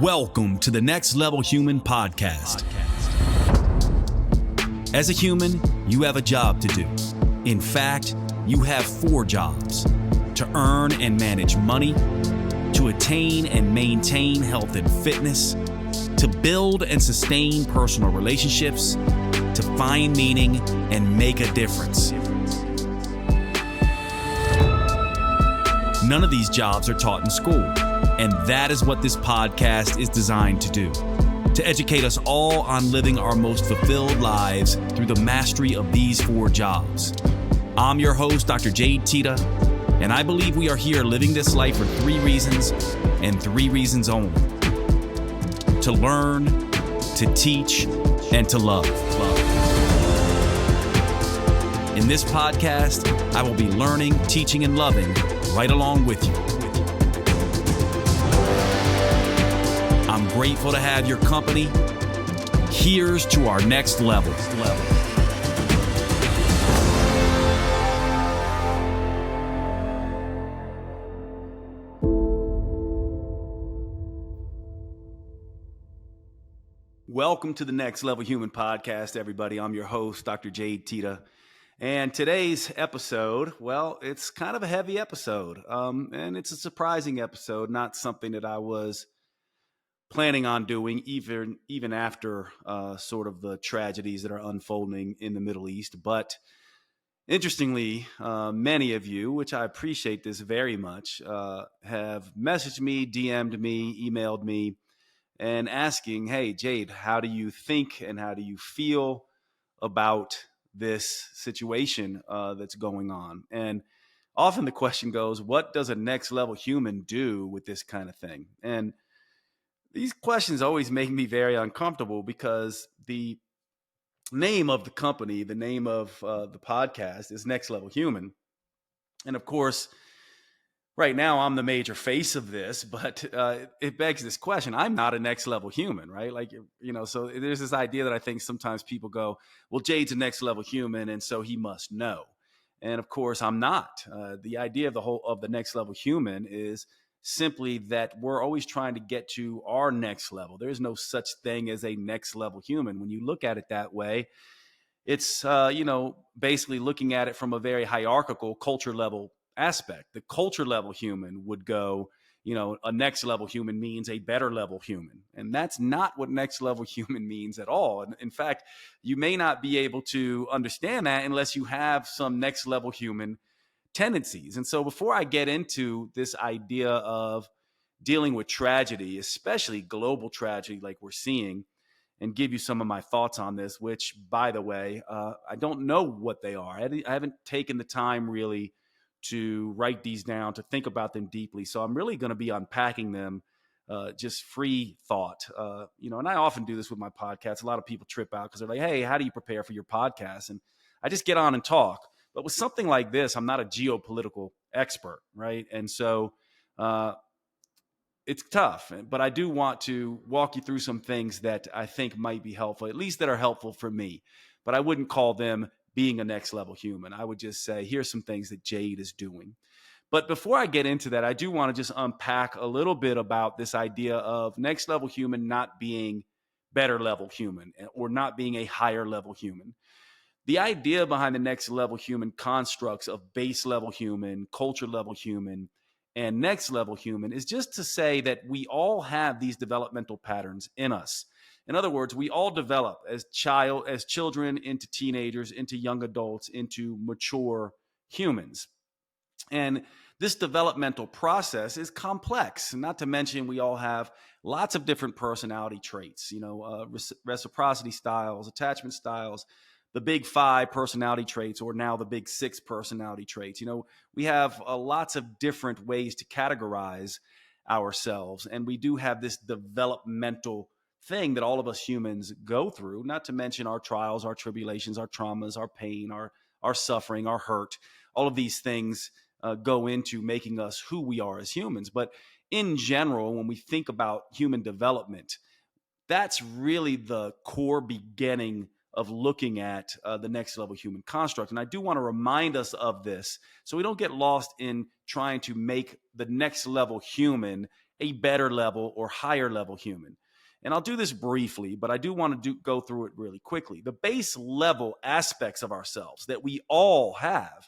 Welcome to the Next Level Human podcast. As a human, you have a job to do. In fact, you have 4 jobs: to earn and manage money, to attain and maintain health and fitness, to build and sustain personal relationships, to find meaning and make a difference. None of these jobs are taught in school, and that is what this podcast is designed to do: to educate us all on living our most fulfilled lives through the mastery of these 4 jobs. I'm your host, Dr. Jade Teta, and I believe we are here living this life for 3 reasons, and 3 reasons only: to learn, to teach, and to love. In this podcast, I will be learning, teaching, and loving right along with you. I'm grateful to have your company. Here's to our next level. Welcome to the Next Level Human podcast, everybody. I'm your host, Dr. Jade Teta. And today's episode, well, it's kind of a heavy episode. And it's a surprising episode, not something that I was planning on doing even after sort of the tragedies that are unfolding in the Middle East. But interestingly, many of you, which I appreciate this very much, have messaged me, DM'd me, emailed me, and asking, hey, Jade, how do you think and how do you feel about this situation that's going on? And often the question goes, what does a next level human do with this kind of thing? And these questions always make me very uncomfortable because the name of the company, the name of the podcast is Next Level Human. And of course, right now I'm the major face of this, but it begs this question. I'm not a next level human, right? So there's this idea that I think sometimes people go, well, Jade's a next level human, and so he must know. And of course, I'm not. The idea of the next level human is simply that we're always trying to get to our next level. There's no such thing as a next level human. When you look at it that way, it's, basically looking at it from a very hierarchical culture level aspect. The culture level human would go, a next level human means a better level human. And that's not what next level human means at all. And in fact, you may not be able to understand that unless you have some next level human tendencies. And so before I get into this idea of dealing with tragedy, especially global tragedy like we're seeing, and give you some of my thoughts on this, which, by the way, I don't know what they are. I haven't taken the time really to write these down, to think about them deeply. So I'm really going to be unpacking them, just free thought. And I often do this with my podcasts. A lot of people trip out because they're like, hey, how do you prepare for your podcast? And I just get on and talk. But with something like this, I'm not a geopolitical expert, right? And so it's tough. But I do want to walk you through some things that I think might be helpful, at least that are helpful for me. But I wouldn't call them being a next level human. I would just say, here's some things that Jade is doing. But before I get into that, I do want to just unpack a little bit about this idea of next level human not being better level human or not being a higher level human. The idea behind the next level human constructs of base level human, culture level human, and next level human is just to say that we all have these developmental patterns in us. In other words, we all develop as children, into teenagers, into young adults, into mature humans. And this developmental process is complex. Not to mention, we all have lots of different personality traits, reciprocity styles, attachment styles, the big 5 personality traits, or now the big 6 personality traits. We have lots of different ways to categorize ourselves. And we do have this developmental thing that all of us humans go through, not to mention our trials, our tribulations, our traumas, our pain, our suffering, our hurt. All of these things go into making us who we are as humans. But in general, when we think about human development, that's really the core beginning of looking at the next level human construct. And I do want to remind us of this so we don't get lost in trying to make the next level human a better level or higher level human. And I'll do this briefly, but I do want to go through it really quickly. The base level aspects of ourselves that we all have,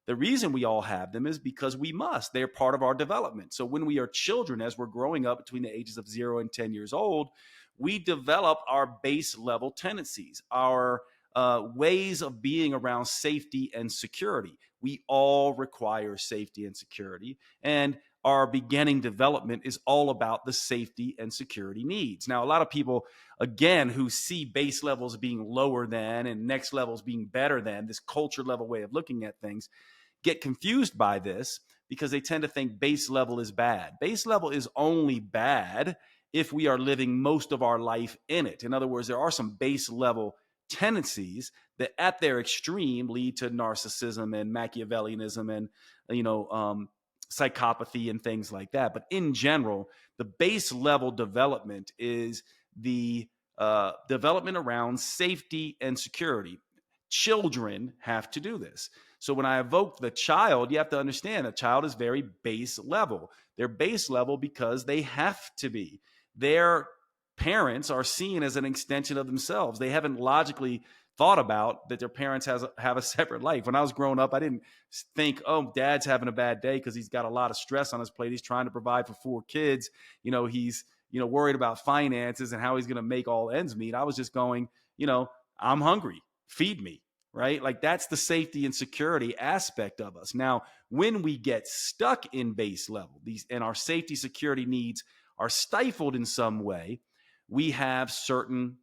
the reason we all have them is because we must. They're part of our development. So when we are children, as we're growing up between the ages of 0 and 10 years old, we develop our base level tendencies, our ways of being around safety and security. We all require safety and security. And our beginning development is all about the safety and security needs. Now, a lot of people, again, who see base levels being lower than and next levels being better than, this culture level way of looking at things, get confused by this because they tend to think base level is bad. Base level is only bad if we are living most of our life in it. In other words, there are some base level tendencies that at their extreme lead to narcissism and Machiavellianism and, psychopathy and things like that. But in general, the base level development is the development around safety and security. Children have to do this. So when I evoke the child, you have to understand a child is very base level. They're base level because they have to be. Their parents are seen as an extension of themselves. They haven't logically thought about that their parents have a separate life. When I was growing up, I didn't think, oh, dad's having a bad day because he's got a lot of stress on his plate. He's trying to provide for 4 kids. He's worried about finances and how he's going to make all ends meet. I was just going, I'm hungry. Feed me. Right? Like that's the safety and security aspect of us. Now, when we get stuck in base level, and our safety security needs are stifled in some way, we have certain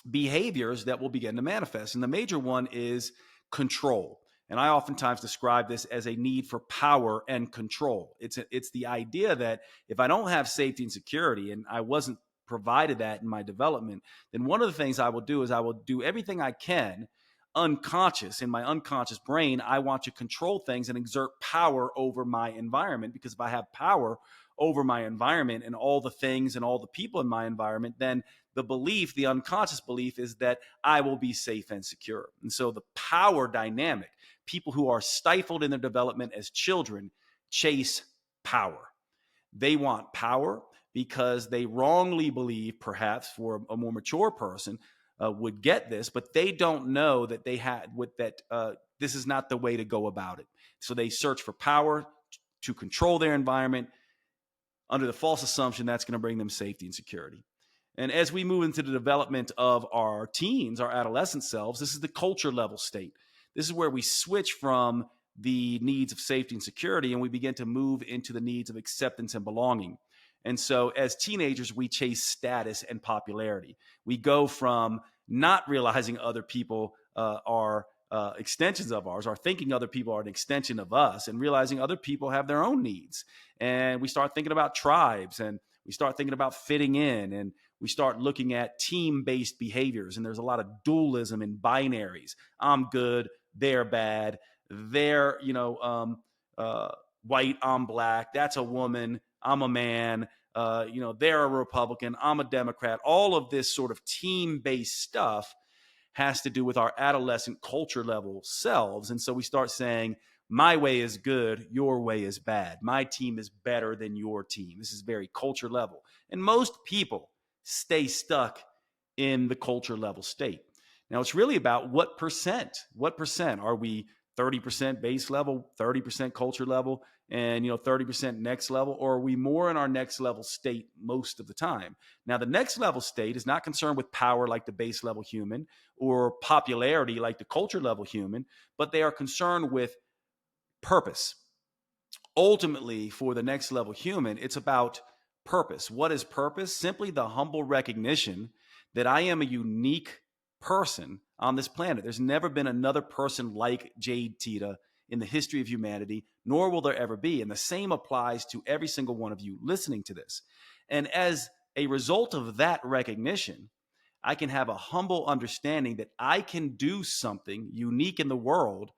behaviors that will begin to manifest. And the major one is control. And I oftentimes describe this as a need for power and control. It's the idea that if I don't have safety and security, and I wasn't provided that in my development, then one of the things I will do is I will do everything I can unconscious. In my unconscious brain, I want to control things and exert power over my environment, because if I have power over my environment and all the things and all the people in my environment, then the unconscious belief is that I will be safe and secure. And so the power dynamic, people who are stifled in their development as children chase power. They want power because they wrongly believe, perhaps for a more mature person, would get this, but they don't know that this is not the way to go about it. So they search for power to control their environment under the false assumption that's going to bring them safety and security. And as we move into the development of our teens, our adolescent selves, this is the culture level state. This is where we switch from the needs of safety and security and we begin to move into the needs of acceptance and belonging. And so as teenagers, we chase status and popularity. We go from not realizing other people are extensions of ours, or thinking other people are an extension of us, and realizing other people have their own needs. And we start thinking about tribes, and we start thinking about fitting in, and we start looking at team-based behaviors. And there's a lot of dualism in binaries. I'm good, they're bad. They're, white, I'm black. That's a woman, I'm a man. They're a Republican, I'm a Democrat. All of this sort of team-based stuff has to do with our adolescent culture level selves. And so we start saying, my way is good, your way is bad. My team is better than your team. This is very culture level. And most people stay stuck in the culture level state. Now, it's really about what percent are we 30% base level, 30% culture level, and 30% next level, or are we more in our next level state most of the time? Now, the next level state is not concerned with power like the base level human or popularity like the culture level human, but they are concerned with purpose. Ultimately, for the next level human, it's about purpose. What is purpose? Simply the humble recognition that I am a unique person on this planet. There's never been another person like Jade Teta in the history of humanity, nor will there ever be. And the same applies to every single one of you listening to this. And as a result of that recognition, I can have a humble understanding that I can do something unique in the world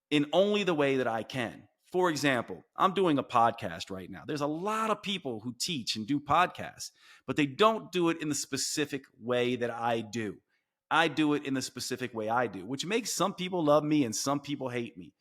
in only the way that I can. For example, I'm doing a podcast right now. There's a lot of people who teach and do podcasts, but they don't do it in the specific way that I do. I do it in the specific way I do, which makes some people love me and some people hate me.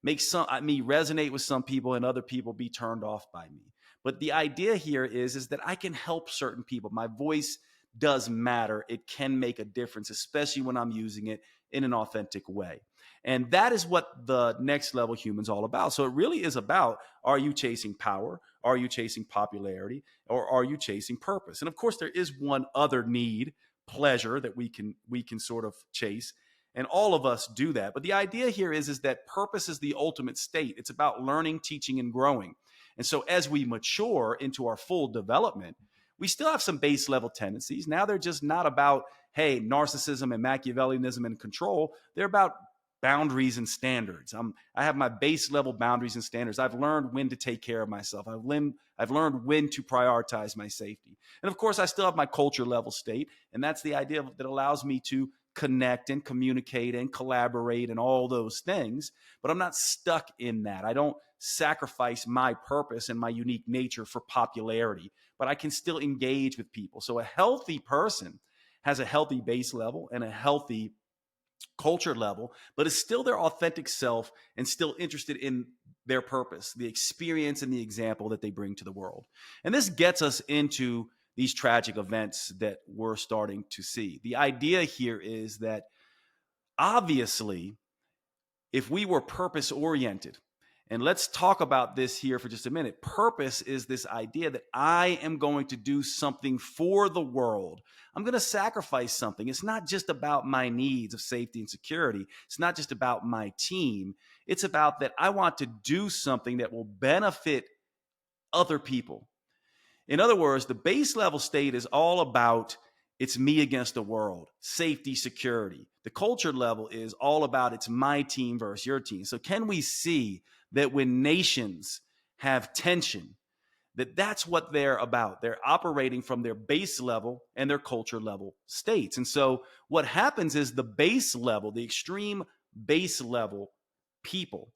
Makes me resonate with some people and other people be turned off by me. But the idea here is that I can help certain people. My voice does matter. It can make a difference, especially when I'm using it in an authentic way. And that is what the next level human's all about. So it really is about, are you chasing power? Are you chasing popularity? Or are you chasing purpose? And of course, there is one other need, pleasure, that we can sort of chase. And all of us do that. But the idea here is that purpose is the ultimate state. It's about learning, teaching, and growing. And so as we mature into our full development, we still have some base level tendencies. Now they're just not about, hey, narcissism and Machiavellianism and control. They're about boundaries and standards. I have my base level boundaries and standards. I've learned when to take care of myself. I've learned when to prioritize my safety. And of course, I still have my culture level state. And that's the idea that allows me to connect and communicate and collaborate and all those things. But I'm not stuck in that. I don't sacrifice my purpose and my unique nature for popularity, but I can still engage with people. So a healthy person has a healthy base level and a healthy culture level, but is still their authentic self and still interested in their purpose, the experience and the example that they bring to the world. And this gets us into these tragic events that we're starting to see. The idea here is that obviously, if we were purpose oriented, and let's talk about this here for just a minute. Purpose is this idea that I am going to do something for the world. I'm going to sacrifice something. It's not just about my needs of safety and security. It's not just about my team. It's about that I want to do something that will benefit other people. In other words, the base level state is all about it's me against the world, safety, security. The culture level is all about it's my team versus your team. So can we see that when nations have tension, that's what they're about? They're operating from their base level and their culture level states. And so what happens is the base level, the extreme base level people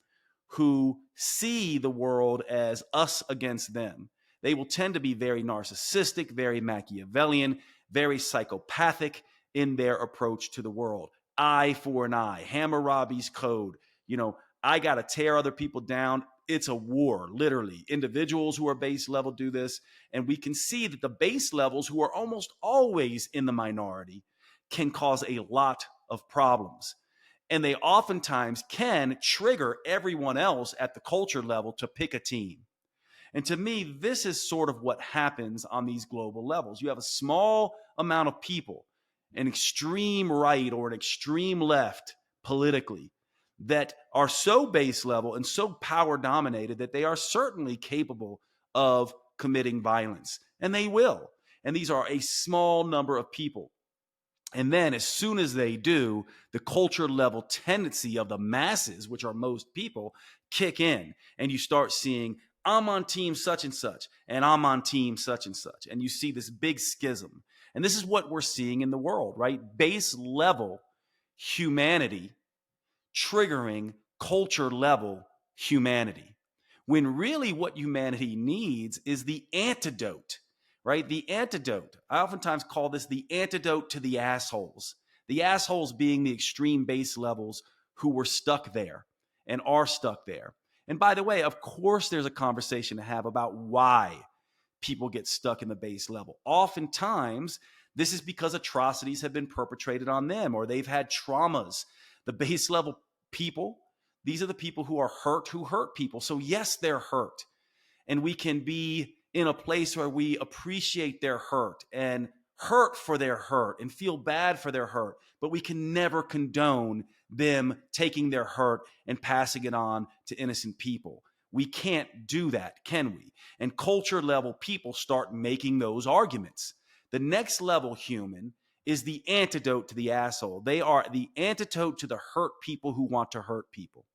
who see the world as us against them, they will tend to be very narcissistic, very Machiavellian, very psychopathic in their approach to the world. Eye for an eye, Hammurabi's code. I got to tear other people down. It's a war, literally. Individuals who are base level do this. And we can see that the base levels, who are almost always in the minority, can cause a lot of problems. And they oftentimes can trigger everyone else at the culture level to pick a team. And to me, this is sort of what happens on these global levels. You have a small amount of people, an extreme right or an extreme left politically, that are so base level and so power dominated that they are certainly capable of committing violence. And they will. And these are a small number of people. And then as soon as they do, the culture level tendency of the masses, which are most people, kick in. And you start seeing, I'm on team such and such, and I'm on team such and such. And you see this big schism. And this is what we're seeing in the world, right? Base level humanity triggering culture level humanity. When really what humanity needs is the antidote, right? The antidote. I oftentimes call this the antidote to the assholes. The assholes being the extreme base levels who were stuck there and are stuck there. And by the way, of course, there's a conversation to have about why people get stuck in the base level. Oftentimes, this is because atrocities have been perpetrated on them or they've had traumas. The base level people, these are the people who are hurt, who hurt people. So yes, they're hurt. And we can be in a place where we appreciate their hurt and hurt for their hurt and feel bad for their hurt, but we can never condone them taking their hurt and passing it on to innocent people. We can't do that, can we? And culture level people start making those arguments. The next level human is the antidote to the asshole. They are the antidote to the hurt people who want to hurt people.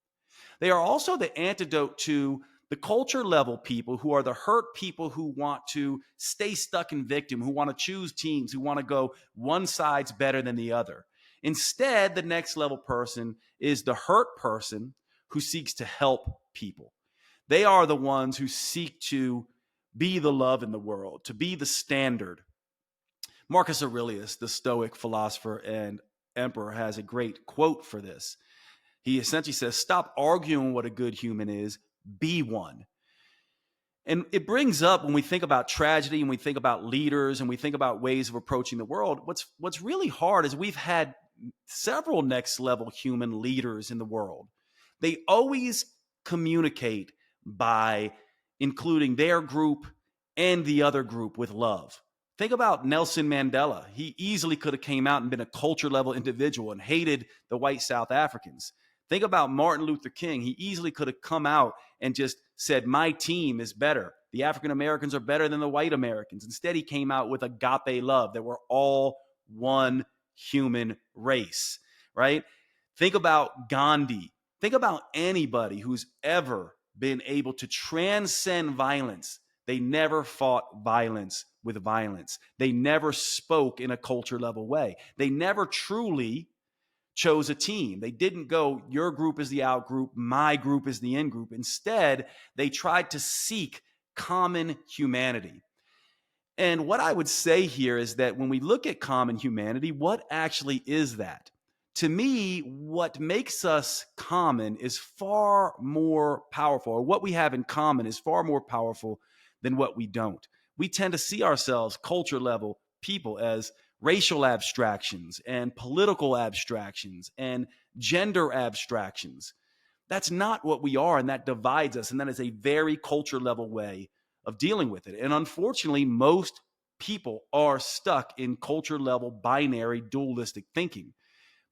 They are also the antidote to the culture level people who are the hurt people who want to stay stuck in victim, who want to choose teams, who want to go one side's better than the other. Instead, the next level person is the hurt person who seeks to help people. They are the ones who seek to be the love in the world, to be the standard. Marcus Aurelius, the Stoic philosopher and emperor, has a great quote for this. He essentially says, stop arguing what a good human is, be one. And it brings up, when we think about tragedy and we think about leaders and we think about ways of approaching the world, what's really hard is we've had several next level human leaders in the world. They always communicate by including their group and the other group with love. Think about Nelson Mandela. He easily could have came out and been a culture level individual and hated the white South Africans. Think about Martin Luther King. He easily could have come out and just said, my team is better. The African Americans are better than the white Americans. Instead, he came out with agape love, that we're all one human race, right? Think about Gandhi. Think about anybody who's ever been able to transcend violence. They never fought violence with violence. They never spoke in a culture level way. They never truly chose a team. They didn't go, your group is the out group, my group is the in group. Instead, they tried to seek common humanity. And what I would say here is that when we look at common humanity, what actually is that? To me, what makes us common is far more powerful, or what we have in common is far more powerful than what we don't. We tend to see ourselves, culture level people, as racial abstractions and political abstractions and gender abstractions. That's not what we are, and that divides us, and that is a very culture level way of dealing with it. And unfortunately, most people are stuck in culture level binary dualistic thinking.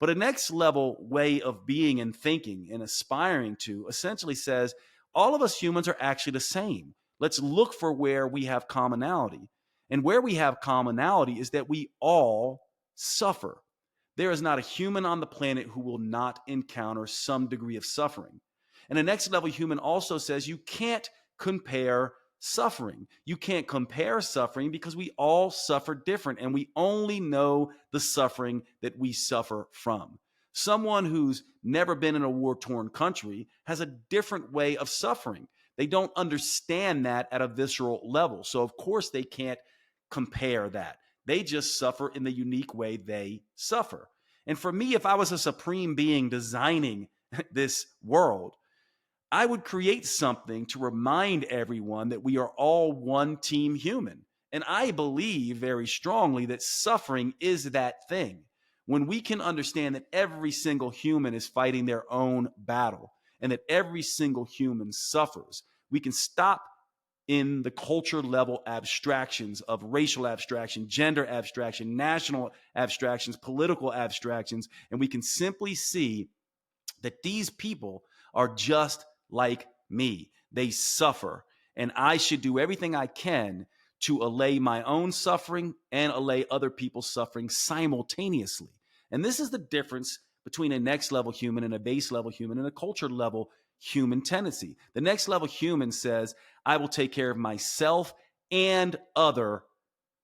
But a next level way of being and thinking and aspiring to essentially says all of us humans are actually the same. Let's look for where we have commonality. And where we have commonality is that we all suffer. There is not a human on the planet who will not encounter some degree of suffering. And a next level human also says you can't compare suffering. You can't compare suffering because we all suffer different, and we only know the suffering that we suffer from. Someone who's never been in a war-torn country has a different way of suffering. They don't understand that at a visceral level. So of course they can't compare that. They just suffer in the unique way they suffer. And for me, if I was a supreme being designing this world, I would create something to remind everyone that we are all one team human. And I believe very strongly that suffering is that thing. When we can understand that every single human is fighting their own battle and that every single human suffers, we can stop in the culture level abstractions of racial abstraction, gender abstraction, national abstractions, political abstractions, and we can simply see that these people are just like me. They suffer, and I should do everything I can to allay my own suffering and allay other people's suffering simultaneously. And this is the difference between a next level human and a base level human and a culture level human tendency. The next level human says, I will take care of myself and other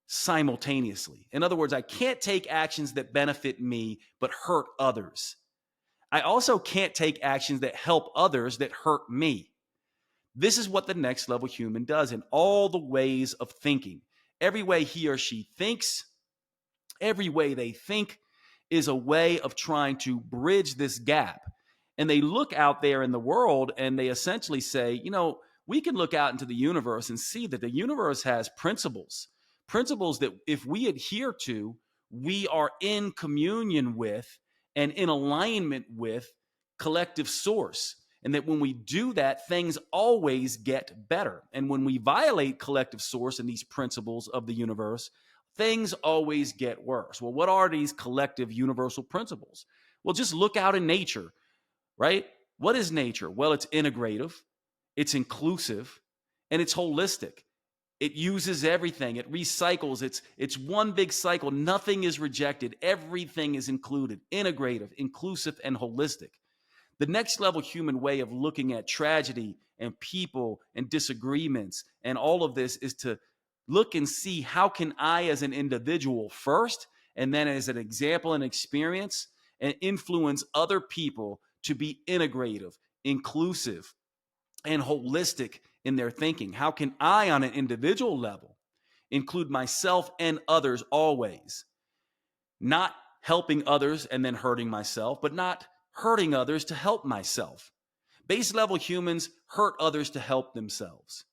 simultaneously. In other words, I can't take actions that benefit me but hurt others. I also can't take actions that help others that hurt me. This is what the next level human does in all the ways of thinking. Every way he or she thinks, every way they think is a way of trying to bridge this gap. And they look out there in the world and they essentially say, you know, we can look out into the universe and see that the universe has principles that if we adhere to, we are in communion with and in alignment with collective source. And that when we do that, things always get better. And when we violate collective source and these principles of the universe, things always get worse. Well, what are these collective universal principles? Well, just look out in nature, right? What is nature? Well, it's integrative, it's inclusive, and it's holistic. It uses everything. It recycles. It's one big cycle. Nothing is rejected. Everything is included, integrative, inclusive, and holistic. The next level human way of looking at tragedy and people and disagreements and all of this is to look and see how can I as an individual first, and then as an example and experience, and influence other people to be integrative, inclusive, and holistic in their thinking. How can I on an individual level include myself and others always? Not helping others and then hurting myself, but not hurting others to help myself. Base level humans hurt others to help themselves.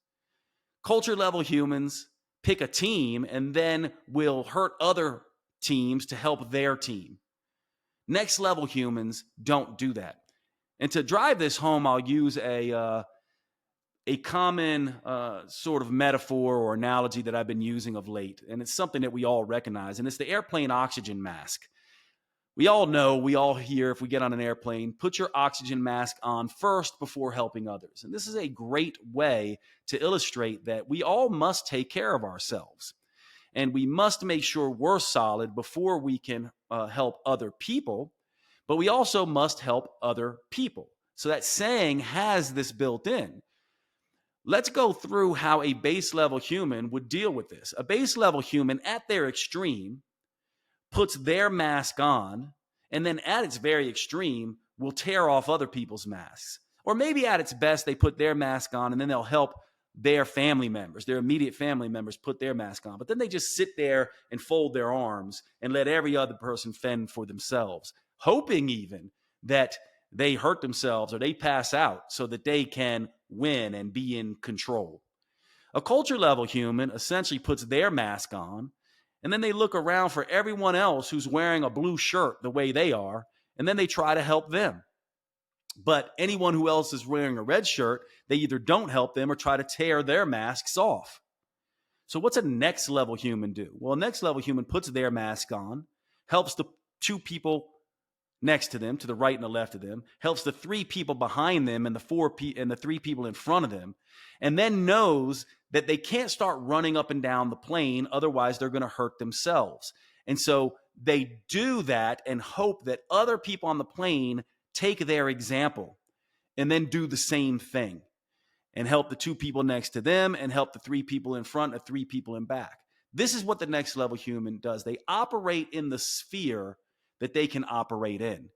Culture level humans pick a team and then will hurt other teams to help their team. Next level humans don't do that. And to drive this home, I'll use a common sort of metaphor or analogy that I've been using of late. And it's something that we all recognize. And it's the airplane oxygen mask. We all know, we all hear, if we get on an airplane, put your oxygen mask on first before helping others. And this is a great way to illustrate that we all must take care of ourselves. And we must make sure we're solid before we can help other people. But we also must help other people. So that saying has this built in. Let's go through how a base level human would deal with this. A base level human at their extreme puts their mask on, and then at its very extreme will tear off other people's masks. Or maybe at its best, they put their mask on and then they'll help their family members, their immediate family members, put their mask on. But then they just sit there and fold their arms and let every other person fend for themselves, hoping even that they hurt themselves or they pass out so that they can win and be in control. A culture level human essentially puts their mask on, and then they look around for everyone else who's wearing a blue shirt the way they are, and then they try to help them. But anyone who else is wearing a red shirt, they either don't help them or try to tear their masks off. So what's a next level human do? Well, a next level human puts their mask on, helps the two people next to them, to the right and the left of them, helps the three people behind them and the three people in front of them, and then knows that they can't start running up and down the plane, otherwise they're going to hurt themselves. And so they do that and hope that other people on the plane take their example and then do the same thing and help the two people next to them and help the three people in front and three people in back. This is what the next level human does. They operate in the sphere that they can operate in.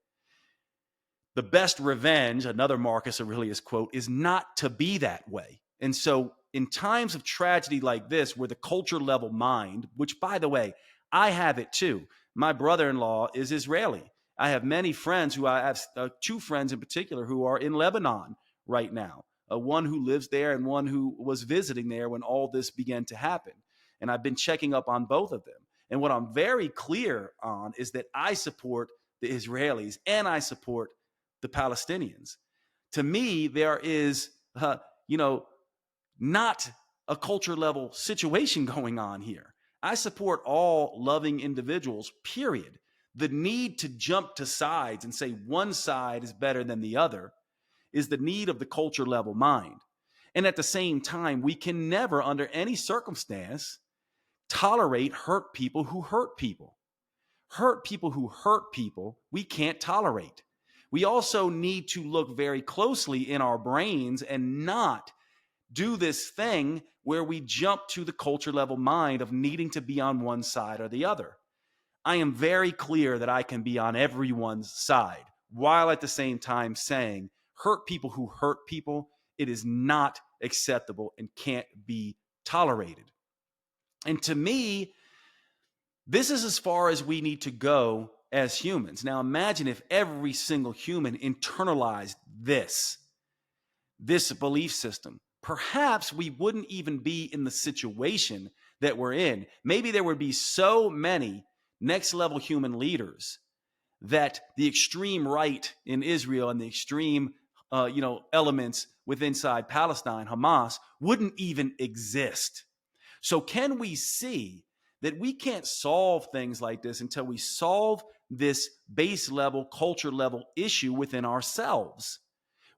The best revenge, another Marcus Aurelius quote, is not to be that way. And so in times of tragedy like this, where the culture level mind, which by the way, I have it too. My brother-in-law is Israeli. I have many friends who I have two friends in particular who are in Lebanon right now. One who lives there and one who was visiting there when all this began to happen. And I've been checking up on both of them. And what I'm very clear on is that I support the Israelis and I support the Palestinians. To me, there is, not a culture level situation going on here. I support all loving individuals, period. The need to jump to sides and say one side is better than the other is the need of the culture level mind. And at the same time, we can never, under any circumstance, tolerate hurt people who hurt people. Hurt people who hurt people, we can't tolerate. We also need to look very closely in our brains and not do this thing where we jump to the culture level mind of needing to be on one side or the other. I am very clear that I can be on everyone's side, while at the same time saying, hurt people who hurt people, it is not acceptable and can't be tolerated. And to me, this is as far as we need to go as humans. Now imagine if every single human internalized this belief system. Perhaps we wouldn't even be in the situation that we're in. Maybe there would be so many next level human leaders that the extreme right in Israel and the extreme elements inside Palestine, Hamas, wouldn't even exist. So can we see that we can't solve things like this until we solve this base level, culture level issue within ourselves?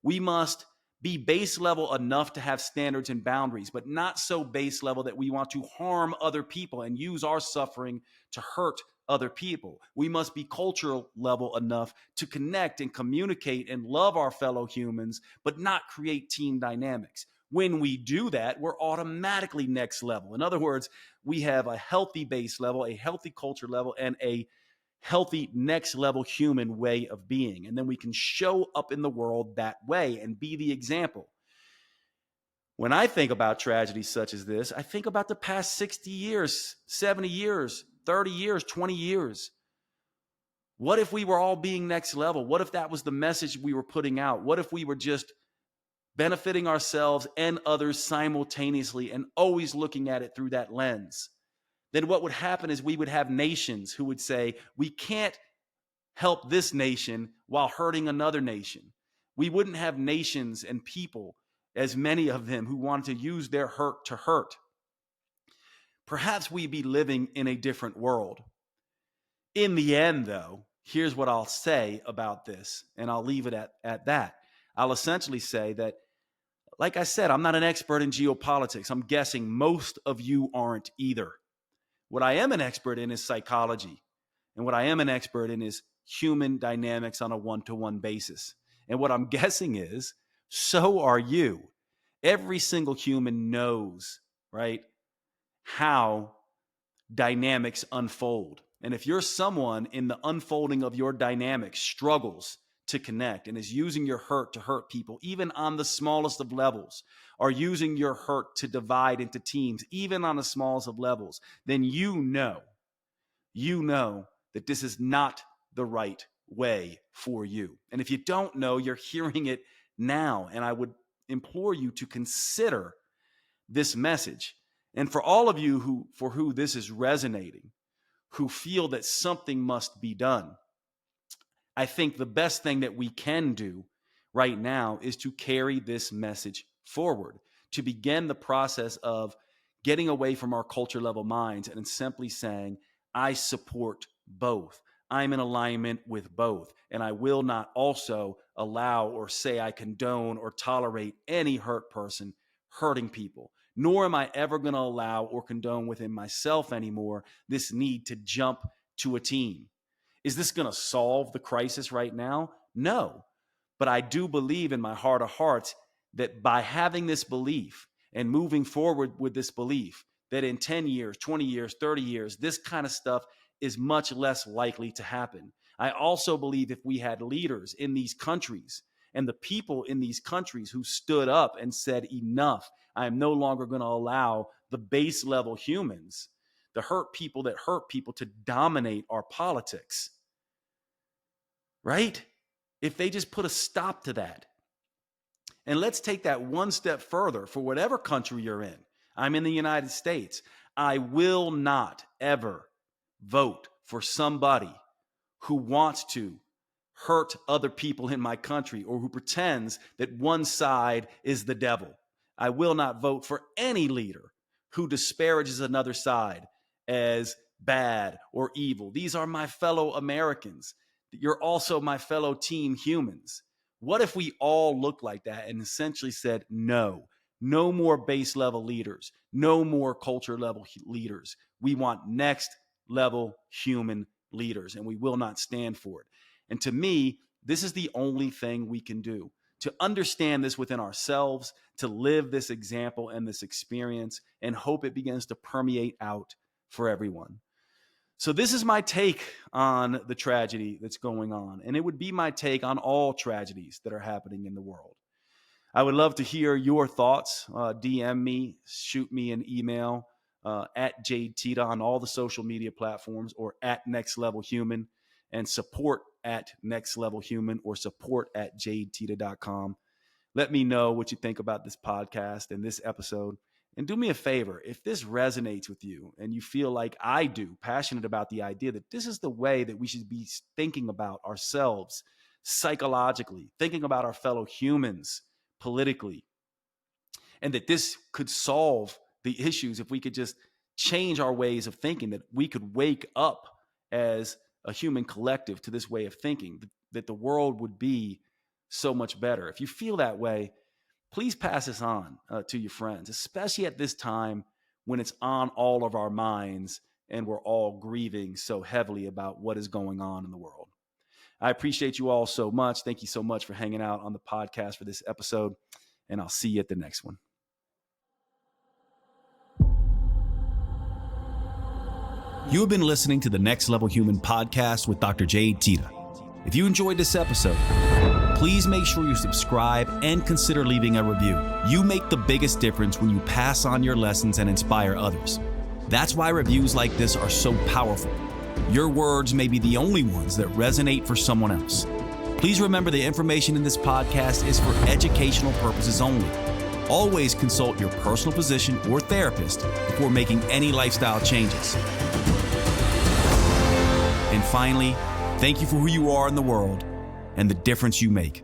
We must be base level enough to have standards and boundaries, but not so base level that we want to harm other people and use our suffering to hurt other people. We must be cultural level enough to connect and communicate and love our fellow humans, but not create team dynamics. When we do that, we're automatically next level. In other words, we have a healthy base level, a healthy culture level, and a healthy next level human way of being. And then we can show up in the world that way and be the example. When I think about tragedies such as this, I think about the past 60 years, 70 years, 30 years, 20 years. What if we were all being next level? What if that was the message we were putting out? What if we were just benefiting ourselves and others simultaneously and always looking at it through that lens, then what would happen is we would have nations who would say, we can't help this nation while hurting another nation. We wouldn't have nations and people, as many of them, who wanted to use their hurt to hurt. Perhaps we'd be living in a different world. In the end, though, here's what I'll say about this, and I'll leave it at that. I'll essentially say that, like I said, I'm not an expert in geopolitics. I'm guessing most of you aren't either. What I am an expert in is psychology. And what I am an expert in is human dynamics on a one-to-one basis. And what I'm guessing is, so are you. Every single human knows, right, how dynamics unfold. And if you're someone in the unfolding of your dynamics struggles to connect and is using your hurt to hurt people, even on the smallest of levels, or using your hurt to divide into teams, even on the smallest of levels, then you know that this is not the right way for you. And if you don't know, you're hearing it now. And I would implore you to consider this message. And for all of you for who this is resonating, who feel that something must be done, I think the best thing that we can do right now is to carry this message forward, to begin the process of getting away from our culture level minds and simply saying, I support both. I'm in alignment with both. And I will not also allow or say I condone or tolerate any hurt person hurting people. Nor am I ever going to allow or condone within myself anymore this need to jump to a team. Is this going to solve the crisis right now? No. But I do believe in my heart of hearts that by having this belief and moving forward with this belief, that in 10 years, 20 years, 30 years, this kind of stuff is much less likely to happen. I also believe if we had leaders in these countries and the people in these countries who stood up and said, enough, I am no longer going to allow the base level humans, the hurt people that hurt people, to dominate our politics, right? If they just put a stop to that. And let's take that one step further for whatever country you're in. I'm in the United States. I will not ever vote for somebody who wants to hurt other people in my country or who pretends that one side is the devil. I will not vote for any leader who disparages another side as bad or evil. These are my fellow Americans. You're also my fellow team humans. What if we all looked like that and essentially said, no more base level leaders, no more culture level leaders. We want next level human leaders, and we will not stand for it. And to me, this is the only thing we can do to understand this within ourselves, to live this example and this experience, and hope it begins to permeate out for everyone. So this is my take on the tragedy that's going on, and it would be my take on all tragedies that are happening in the world. I would love to hear your thoughts. DM me, shoot me an email at Jade Teta on all the social media platforms, or at Next Level Human, and support at Next Level Human, or support at jadeteta.com. Let me know what you think about this podcast and this episode. And do me a favor, if this resonates with you and you feel like I do, passionate about the idea that this is the way that we should be thinking about ourselves psychologically, thinking about our fellow humans politically, and that this could solve the issues if we could just change our ways of thinking, that we could wake up as a human collective to this way of thinking, that the world would be so much better. If you feel that way, please pass this on to your friends, especially at this time when it's on all of our minds and we're all grieving so heavily about what is going on in the world. I appreciate you all so much. Thank you so much for hanging out on the podcast for this episode, and I'll see you at the next one. You have been listening to the Next Level Human podcast with Dr. Jade Teta. If you enjoyed this episode, please make sure you subscribe and consider leaving a review. You make the biggest difference when you pass on your lessons and inspire others. That's why reviews like this are so powerful. Your words may be the only ones that resonate for someone else. Please remember the information in this podcast is for educational purposes only. Always consult your personal physician or therapist before making any lifestyle changes. And finally, thank you for who you are in the world and the difference you make.